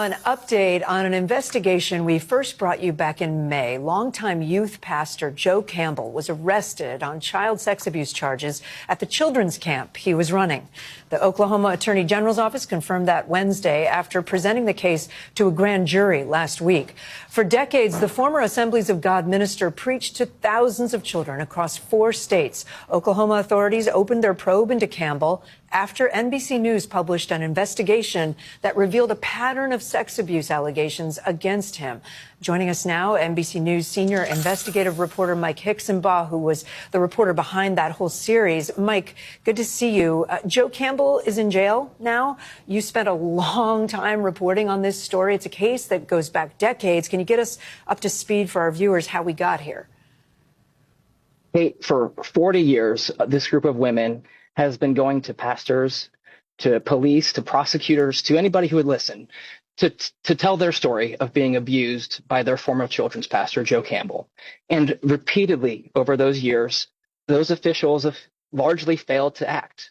an update on an investigation we first brought you back in May. Longtime youth pastor Joe Campbell was arrested on child sex abuse charges at the children's camp he was running. The Oklahoma Attorney General's office confirmed that Wednesday after presenting the case to a grand jury last week. For decades, the former Assemblies of God minister preached to thousands of children across 4 states. Oklahoma authorities opened their probe into Campbell after NBC News published an investigation that revealed a pattern of sex abuse allegations against him. Joining us now, NBC News senior investigative reporter Mike Hixenbaugh, who was the reporter behind that whole series. Mike, good to see you. Joe Campbell is in jail now. You spent a long time reporting on this story. It's a case that goes back decades. Can you get us up to speed for our viewers how we got here? Hey, for 40 years, this group of women has been going to pastors, to police, to prosecutors, to anybody who would listen, to tell their story of being abused by their former children's pastor, Joe Campbell. And repeatedly over those years, those officials have largely failed to act.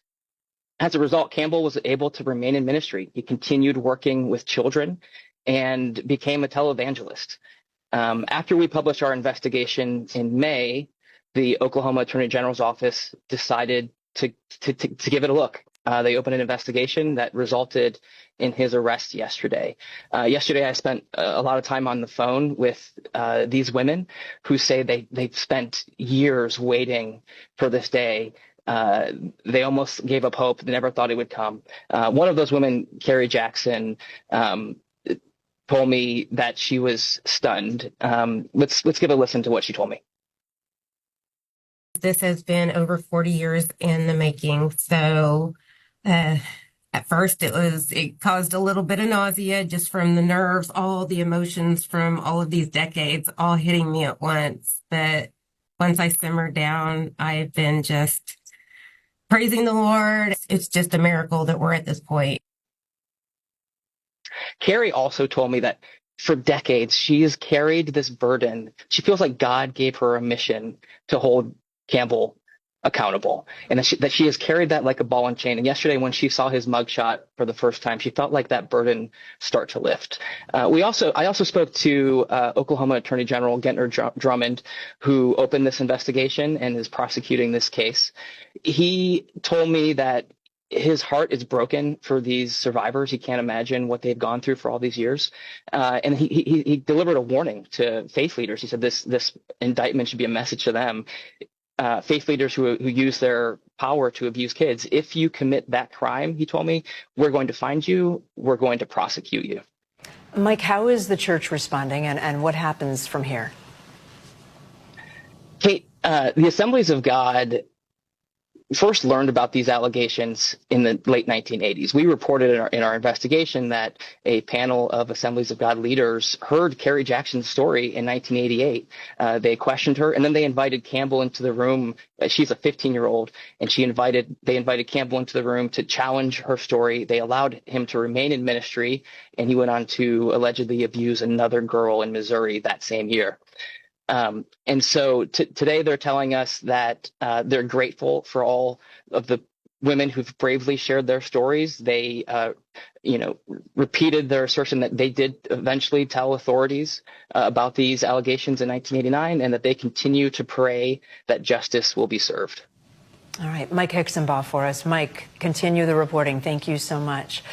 As a result, Campbell was able to remain in ministry. He continued working with children and became a televangelist. After we published our investigation in May, the Oklahoma Attorney General's office decided to give it a look. They opened an investigation that resulted in his arrest yesterday. Yesterday, I spent a lot of time on the phone with these women who say they've spent years waiting for this day. They almost gave up hope. They never thought it would come. One of those women, Carrie Jackson, told me that she was stunned. Let's give a listen to what she told me. This has been over 40 years in the making. So at first it caused a little bit of nausea just from the nerves, all the emotions from all of these decades all hitting me at once. But once I simmered down, I've been just praising the Lord. It's just a miracle that we're at this point. Carrie also told me that for decades, she has carried this burden. She feels like God gave her a mission to hold Campbell accountable, and that she has carried that like a ball and chain. And yesterday, when she saw his mugshot for the first time, she felt like that burden start to lift. I also spoke to Oklahoma Attorney General Gentner Drummond, who opened this investigation and is prosecuting this case. He told me that his heart is broken for these survivors. He can't imagine what they've gone through for all these years. And he delivered a warning to faith leaders. He said this indictment should be a message to them. Faith leaders who use their power to abuse kids. If you commit that crime, he told me, we're going to find you. We're going to prosecute you. Mike, how is the church responding and what happens from here? Kate, the Assemblies of God first learned about these allegations in the late 1980s. We reported in our investigation that a panel of Assemblies of God leaders heard Carrie Jackson's story in 1988. They questioned her, and then they invited Campbell into the room. She's a 15-year-old, and they invited Campbell into the room to challenge her story. They allowed him to remain in ministry, and he went on to allegedly abuse another girl in Missouri that same year. And so today they're telling us that they're grateful for all of the women who've bravely shared their stories. They, repeated their assertion that they did eventually tell authorities about these allegations in 1989, and that they continue to pray that justice will be served. All right, Mike Hixenbaugh for us. Mike, continue the reporting. Thank you so much.